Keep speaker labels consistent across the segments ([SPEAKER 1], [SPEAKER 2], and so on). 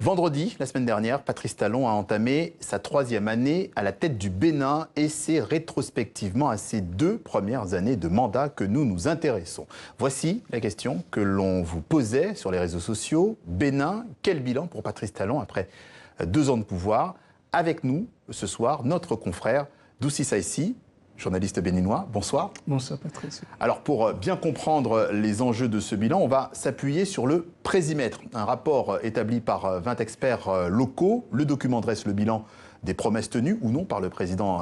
[SPEAKER 1] Vendredi, la semaine dernière, Patrice Talon a entamé sa 3e année à la tête du Bénin et c'est rétrospectivement à ses 2 premières années de mandat que nous nous intéressons. Voici la question que l'on vous posait sur les réseaux sociaux. Bénin, quel bilan pour Patrice Talon après 2 ans de pouvoir? Avec nous, ce soir, notre confrère Doussi Saïssi, journaliste béninois. Bonsoir.
[SPEAKER 2] Bonsoir Patrice.
[SPEAKER 1] Alors pour bien comprendre les enjeux de ce bilan, on va s'appuyer sur le Présimètre, un rapport établi par 20 experts locaux. Le document dresse le bilan des promesses tenues ou non par le président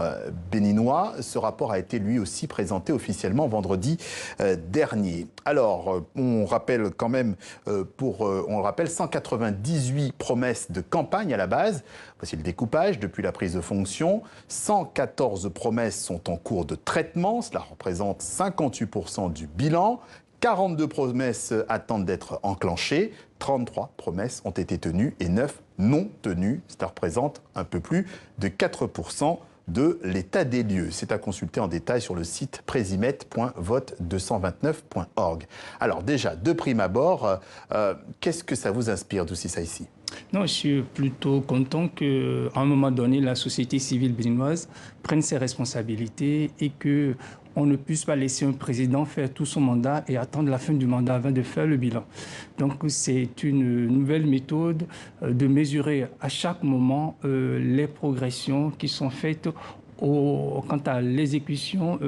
[SPEAKER 1] béninois. Ce rapport a été lui aussi présenté officiellement vendredi dernier. Alors, on rappelle quand même, on le rappelle, 198 promesses de campagne à la base. Voici le découpage depuis la prise de fonction. 114 promesses sont en cours de traitement. Cela représente 58% du bilan. 42 promesses attendent d'être enclenchées, 33 promesses ont été tenues et 9 non tenues. Cela représente un peu plus de 4% de l'état des lieux. C'est à consulter en détail sur le site presimètre.vote229.org. Alors déjà, de prime abord, qu'est-ce que ça vous inspire, Doussi Saïssi?
[SPEAKER 2] Non, je suis plutôt content qu'à un moment donné, la société civile béninoise prenne ses responsabilités et qu'on ne puisse pas laisser un président faire tout son mandat et attendre la fin du mandat avant de faire le bilan. Donc c'est une nouvelle méthode de mesurer à chaque moment les progressions qui sont faites quant à l'exécution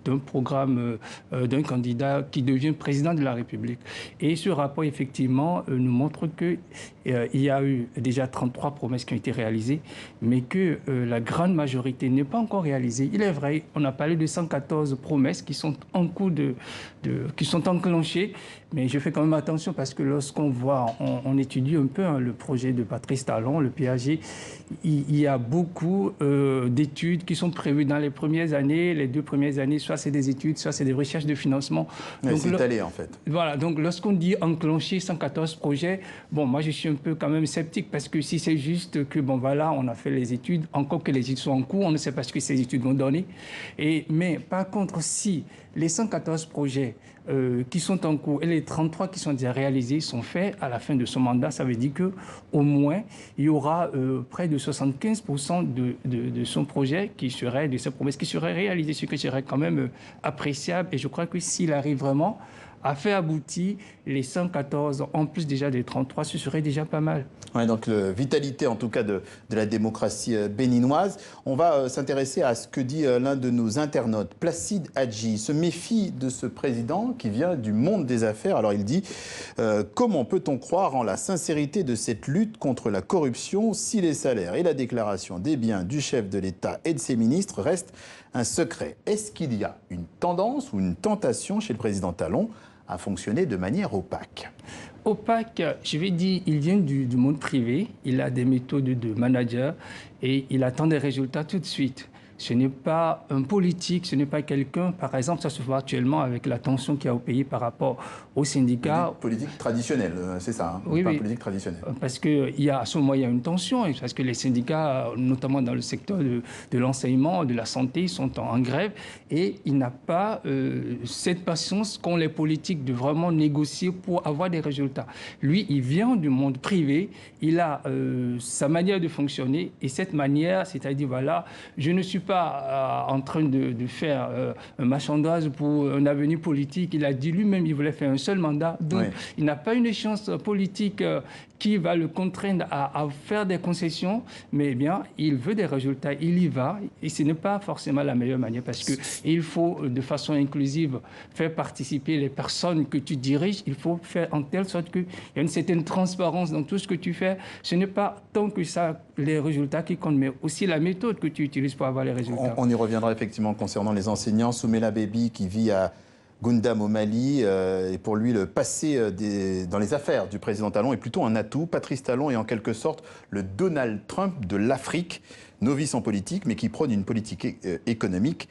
[SPEAKER 2] d'un programme d'un candidat qui devient président de la République. Et ce rapport, effectivement, nous montre qu'il y a eu déjà 33 promesses qui ont été réalisées, mais que la grande majorité n'est pas encore réalisée. Il est vrai, on a parlé de 114 promesses qui sont en cours qui sont enclenchées, mais je fais quand même attention parce que lorsqu'on voit, on étudie un peu le projet de Patrice Talon, le PAG, il y a beaucoup d'études qui sont prévues dans les premières années, les 2 premières années, soit c'est des études, soit c'est des recherches de financement.
[SPEAKER 1] C'est étalé en fait.
[SPEAKER 2] Voilà, donc lorsqu'on dit enclencher 114 projets, bon, moi je suis un peu quand même sceptique parce que si c'est juste que, bon voilà, on a fait les études, encore que les études sont en cours, on ne sait pas ce que ces études vont donner. Mais par contre, si les 114 projets qui sont en cours et les 33 qui sont déjà réalisés sont faits à la fin de son mandat, ça veut dire qu'au moins, il y aura près de 75% de son projet de ses promesses qui seraient réalisées, ce qui serait quand même appréciable. Et je crois que s'il arrive vraiment à faire aboutir les 114, en plus déjà des 33, ce serait déjà pas mal.
[SPEAKER 1] Ouais, donc vitalité en tout cas de la démocratie béninoise. On va s'intéresser à ce que dit l'un de nos internautes, Placide Hadji. Il se méfie de ce président qui vient du monde des affaires. Alors il dit comment peut-on croire en la sincérité de cette lutte contre la corruption si les salaires et la déclaration des biens du chef de l'État et de ses ministres restent un secret? Est-ce qu'il y a une tendance ou une tentation chez le président Talon à fonctionner de manière opaque?
[SPEAKER 2] Opaque, je vais dire, il vient du monde privé, il a des méthodes de manager et il attend des résultats tout de suite. Ce n'est pas un politique, ce n'est pas quelqu'un, par exemple, ça se voit actuellement avec la tension qu'il y a au pays par rapport aux syndicats.
[SPEAKER 1] Politique traditionnelle, c'est ça, hein,
[SPEAKER 2] oui,
[SPEAKER 1] pas
[SPEAKER 2] oui.
[SPEAKER 1] politique traditionnelle.
[SPEAKER 2] Parce qu'à ce moment, il y a une tension, parce que les syndicats, notamment dans le secteur de l'enseignement, de la santé, sont en grève, et il n'a pas cette patience qu'ont les politiques de vraiment négocier pour avoir des résultats. Lui, il vient du monde privé, il a sa manière de fonctionner, et cette manière, c'est-à-dire, voilà, je ne suis pas en train de faire un marchandage pour un avenir politique. Il a dit lui-même qu'il voulait faire un seul mandat. Donc, il n'a pas une échéance politique qui va le contraindre à faire des concessions, mais bien, il veut des résultats, il y va, et ce n'est pas forcément la meilleure manière, parce qu'il faut, de façon inclusive, faire participer les personnes que tu diriges. Il faut faire en telle sorte qu'il y a une certaine transparence dans tout ce que tu fais. Ce n'est pas tant que ça les résultats qui comptent, mais aussi la méthode que tu utilises pour avoir les résultats.
[SPEAKER 1] On y reviendra effectivement concernant les enseignants. Soumela Bébi qui vit à Goundam au Mali, et pour lui le passé dans les affaires du président Talon est plutôt un atout. Patrice Talon est en quelque sorte le Donald Trump de l'Afrique, novice en politique mais qui prône une politique économique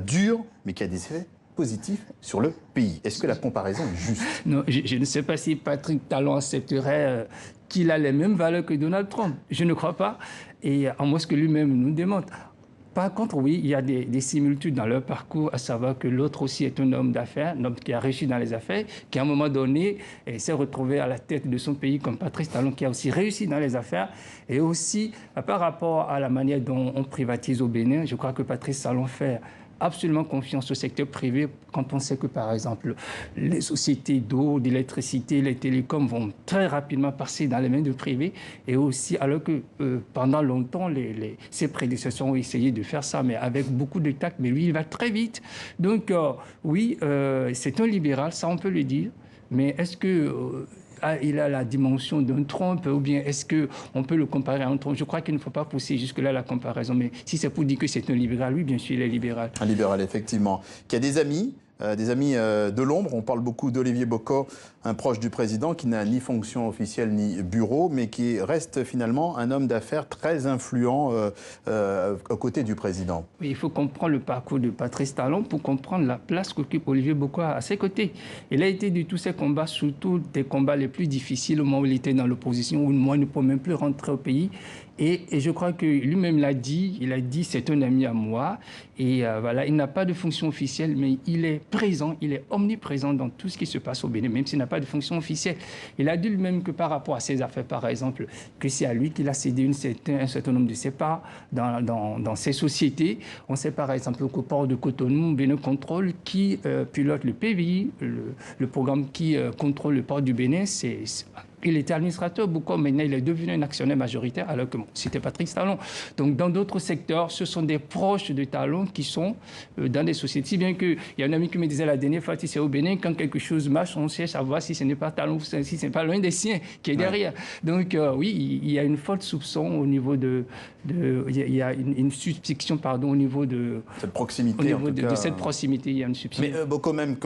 [SPEAKER 1] dure mais qui a des effets positifs sur le pays. Est-ce que la comparaison est juste?
[SPEAKER 2] Non, je ne sais pas si Patrice Talon accepterait qu'il a les mêmes valeurs que Donald Trump. Je ne crois pas, et à moins que lui-même nous démontre. Par contre, oui, il y a des similitudes dans leur parcours, à savoir que l'autre aussi est un homme d'affaires, un homme qui a réussi dans les affaires, qui à un moment donné s'est retrouvé à la tête de son pays comme Patrice Talon, qui a aussi réussi dans les affaires. Et aussi, par rapport à la manière dont on privatise au Bénin, je crois que Patrice Talon fait absolument confiance au secteur privé quand on sait que, par exemple, les sociétés d'eau, d'électricité, les télécoms vont très rapidement passer dans les mains du privé. Et aussi, alors que pendant longtemps, ses prédécesseurs ont essayé de faire ça, mais avec beaucoup de tact. Mais lui, il va très vite. Donc, oui, c'est un libéral, ça on peut le dire. Mais est-ce que il a la dimension d'un Trump, ou bien est-ce qu'on peut le comparer à un Trump? Je crois qu'il ne faut pas pousser jusque-là la comparaison, mais si c'est pour dire que c'est un libéral, oui, bien sûr, il est libéral.
[SPEAKER 1] Un libéral, effectivement. Qui a des amis de l'ombre. On parle beaucoup d'Olivier Bocco, un proche du président qui n'a ni fonction officielle ni bureau, mais qui reste finalement un homme d'affaires très influent aux côtés du président.
[SPEAKER 2] Oui, il faut comprendre le parcours de Patrice Talon pour comprendre la place qu'occupe Olivier Bocco à ses côtés. Il a été de tous ces combats, surtout des combats les plus difficiles au moment où il était dans l'opposition, où moi, il ne peut même plus rentrer au pays. Et je crois que lui-même l'a dit, il a dit c'est un ami à moi. Et voilà, il n'a pas de fonction officielle, mais il est présent, il est omniprésent dans tout ce qui se passe au Bénin, même s'il n'a pas de fonction officielle. Il a dit lui-même que par rapport à ses affaires, par exemple, que c'est à lui qu'il a cédé un certain nombre de ses parts dans ses sociétés. On sait par exemple qu'au port de Cotonou, Bénin Contrôle, qui pilote le PVI, le programme qui contrôle le port du Bénin, il était administrateur Bocco, maintenant il est devenu un actionnaire majoritaire, alors que c'était Patrice Talon. Donc dans d'autres secteurs, ce sont des proches de Talon qui sont dans des sociétés. Si bien qu'il y a un ami qui me disait la dernière fois, si c'est au Bénin, quand quelque chose marche, on cherche à voir si ce n'est pas Talon, si ce n'est pas l'un des siens qui est derrière. Ouais. Donc oui, il y a une forte soupçon au niveau il y a une suspicion, pardon, au niveau de
[SPEAKER 1] cette proximité.
[SPEAKER 2] Au niveau de cette proximité, il y a une suspicion.
[SPEAKER 1] Mais Bocco même,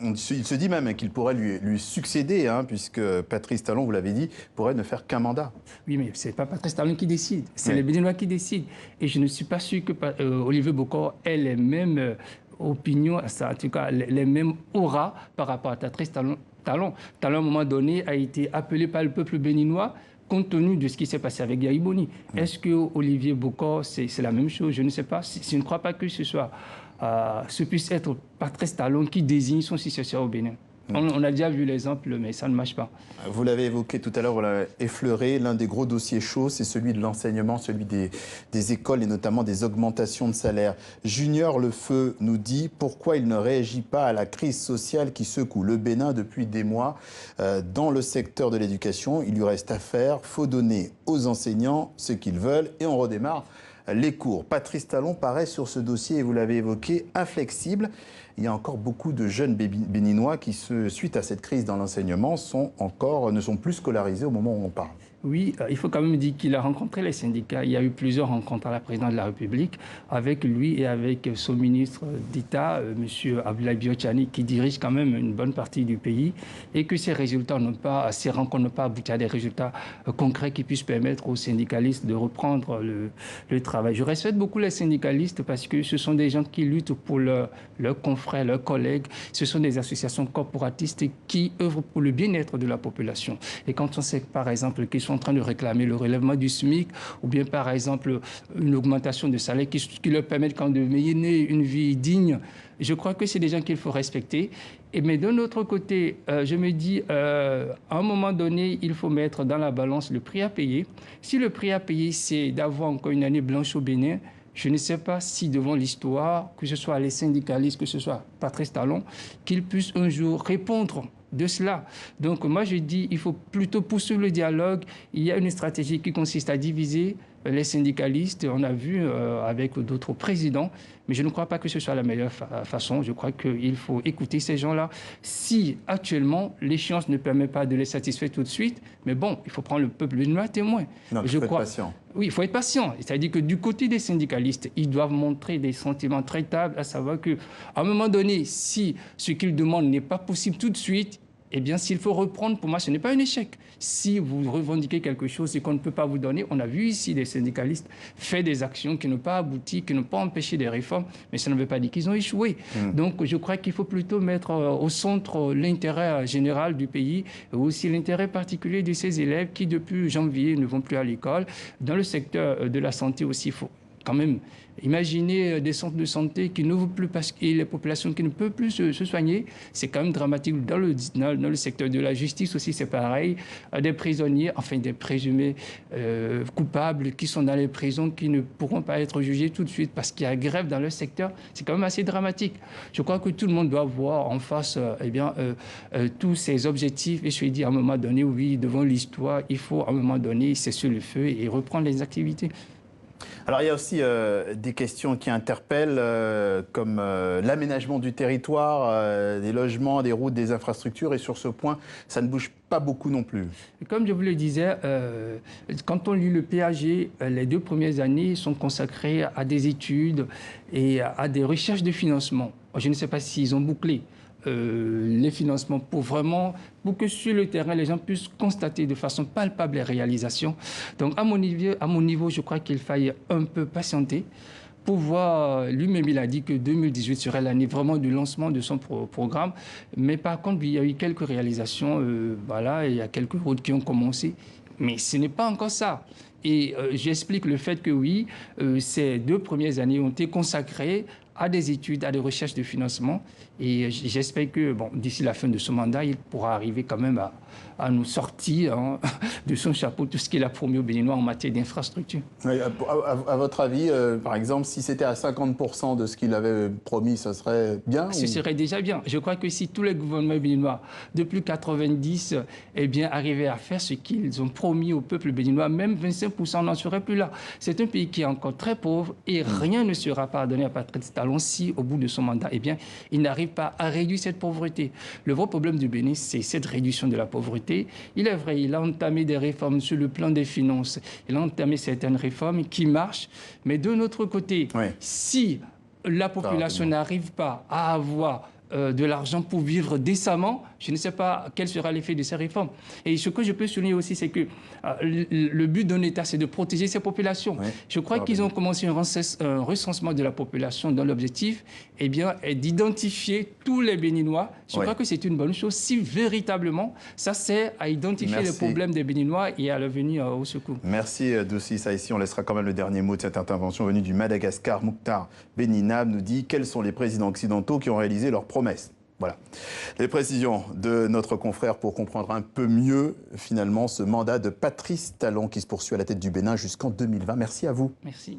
[SPEAKER 1] il se dit même qu'il pourrait lui succéder, hein, puisque Patrice Talon, vous l'avez dit, pourrait ne faire qu'un mandat.
[SPEAKER 2] Oui, mais ce n'est pas Patrice Talon qui décide, c'est les Béninois qui décident. Et je ne suis pas sûr que Olivier Bocco ait les mêmes opinions, en tout cas les mêmes auras par rapport à Patrice Talon. Talon, à un moment donné, a été appelé par le peuple béninois compte tenu de ce qui s'est passé avec Yahi Boni. Est-ce que Olivier Bocco, c'est la même chose? Je ne sais pas. Je ne crois pas que ce puisse être Patrice Talon qui désigne son successeur au Bénin. On a déjà vu l'exemple, mais ça ne marche pas.
[SPEAKER 1] Vous l'avez évoqué tout à l'heure, vous l'avez effleuré. L'un des gros dossiers chauds, c'est celui de l'enseignement, celui des écoles et notamment des augmentations de salaire. Junior Lefeu nous dit pourquoi il ne réagit pas à la crise sociale qui secoue le Bénin depuis des mois. Dans le secteur de l'éducation, il lui reste à faire. Il faut donner aux enseignants ce qu'ils veulent et on redémarre les cours. Patrice Talon paraît sur ce dossier, et vous l'avez évoqué, inflexible. Il y a encore beaucoup de jeunes béninois qui, suite à cette crise dans l'enseignement, ne sont plus scolarisés au moment où on parle.
[SPEAKER 2] Oui, il faut quand même dire qu'il a rencontré les syndicats. Il y a eu plusieurs rencontres à la présidence de la République avec lui et avec son ministre d'État, M. Abdoulaye Biotchani, qui dirige quand même une bonne partie du pays, et que ces rencontres n'ont pas abouti à des résultats concrets qui puissent permettre aux syndicalistes de reprendre le travail. Je respecte beaucoup les syndicalistes parce que ce sont des gens qui luttent pour leurs confrères, leurs collègues. Ce sont des associations corporatistes qui œuvrent pour le bien-être de la population. Et quand on sait, par exemple, qu'ils sont en train de réclamer le relèvement du SMIC ou bien, par exemple, une augmentation de salaire qui leur permet quand de mener une vie digne, je crois que c'est des gens qu'il faut respecter. Mais d'un autre côté, je me dis, à un moment donné, il faut mettre dans la balance le prix à payer. Si le prix à payer, c'est d'avoir encore une année blanche au Bénin, je ne sais pas si devant l'histoire, que ce soit les syndicalistes, que ce soit Patrice Talon, qu'ils puissent un jour répondre de cela. Donc moi je dis il faut plutôt poursuivre le dialogue. Il y a une stratégie qui consiste à diviser les syndicalistes, on a vu avec d'autres présidents, mais je ne crois pas que ce soit la meilleure façon. Je crois qu'il faut écouter ces gens-là. Si actuellement l'échéance ne permet pas de les satisfaire tout de suite, mais bon, il faut prendre le peuple béninois témoin.
[SPEAKER 1] Non, il faut être patient.
[SPEAKER 2] Oui, il faut être patient. C'est-à-dire que du côté des syndicalistes, ils doivent montrer des sentiments traitables, à savoir qu'à un moment donné, si ce qu'ils demandent n'est pas possible tout de suite, eh bien, s'il faut reprendre, pour moi, ce n'est pas un échec. Si vous revendiquez quelque chose et qu'on ne peut pas vous donner, on a vu ici des syndicalistes faire des actions qui n'ont pas abouti, qui n'ont pas empêché des réformes, mais ça ne veut pas dire qu'ils ont échoué. Donc, je crois qu'il faut plutôt mettre au centre l'intérêt général du pays et aussi l'intérêt particulier de ces élèves qui, depuis janvier, ne vont plus à l'école. Dans le secteur de la santé aussi, il faut quand même, imaginez des centres de santé qui n'ouvrent plus parce que les populations qui ne peuvent plus se soigner. C'est quand même dramatique. Dans le secteur de la justice aussi, c'est pareil. Des prisonniers, enfin des présumés coupables qui sont dans les prisons, qui ne pourront pas être jugés tout de suite parce qu'il y a grève dans le secteur. C'est quand même assez dramatique. Je crois que tout le monde doit voir en face tous ces objectifs. Et je suis dit, à un moment donné, oui, devant l'histoire, il faut à un moment donné cesser le feu et reprendre les activités.
[SPEAKER 1] Alors il y a aussi des questions qui interpellent, comme l'aménagement du territoire, des logements, des routes, des infrastructures. Et sur ce point, ça ne bouge pas beaucoup non plus.
[SPEAKER 2] Comme je vous le disais, quand on lit le PAG, les 2 premières années sont consacrées à des études et à des recherches de financement. Je ne sais pas s'ils ont bouclé les financements pour que sur le terrain, les gens puissent constater de façon palpable les réalisations. Donc, à mon niveau, je crois qu'il faille un peu patienter pour voir. Lui-même, il a dit que 2018 serait l'année vraiment du lancement de son programme. Mais par contre, il y a eu quelques réalisations. Il y a quelques routes qui ont commencé. Mais ce n'est pas encore ça. Et j'explique le fait que oui, ces 2 premières années ont été consacrées à des études, à des recherches de financement. Et j'espère que d'ici la fin de ce mandat, il pourra arriver quand même à nous sortir de son chapeau tout ce qu'il a promis aux Béninois en matière d'infrastructure.
[SPEAKER 1] Oui, à votre avis, par exemple, si c'était à 50% de ce qu'il avait promis, ça serait bien?
[SPEAKER 2] Ce serait déjà bien. Je crois que si tous les gouvernements béninois, depuis 90, arrivaient à faire ce qu'ils ont promis au peuple béninois, même 25% n'en serait plus là. C'est un pays qui est encore très pauvre et rien ne sera pardonné à Patrice Talon si, au bout de son mandat, il n'arrive pas à réduire cette pauvreté. Le vrai problème du Bénin, c'est cette réduction de la pauvreté. Il est vrai, il a entamé des réformes sur le plan des finances. Il a entamé certaines réformes qui marchent. Mais de notre côté, si la population n'arrive pas à avoir de l'argent pour vivre décemment, je ne sais pas quel sera l'effet de ces réformes. Et ce que je peux souligner aussi, c'est que le but d'un État, c'est de protéger ses populations. Je crois qu'ils ont commencé un recensement de la population dont l'objectif est d'identifier tous les Béninois. Je crois que c'est une bonne chose si véritablement ça sert à identifier les problèmes des Béninois et à leur venir au secours.
[SPEAKER 1] Merci Doussi Saïssi. On laissera quand même le dernier mot de cette intervention venue du Madagascar. Mokhtar Beninab nous dit quels sont les présidents occidentaux qui ont réalisé leurs promesses. Voilà. Les précisions de notre confrère pour comprendre un peu mieux, finalement, ce mandat de Patrice Talon qui se poursuit à la tête du Bénin jusqu'en 2020. Merci à vous.
[SPEAKER 2] Merci.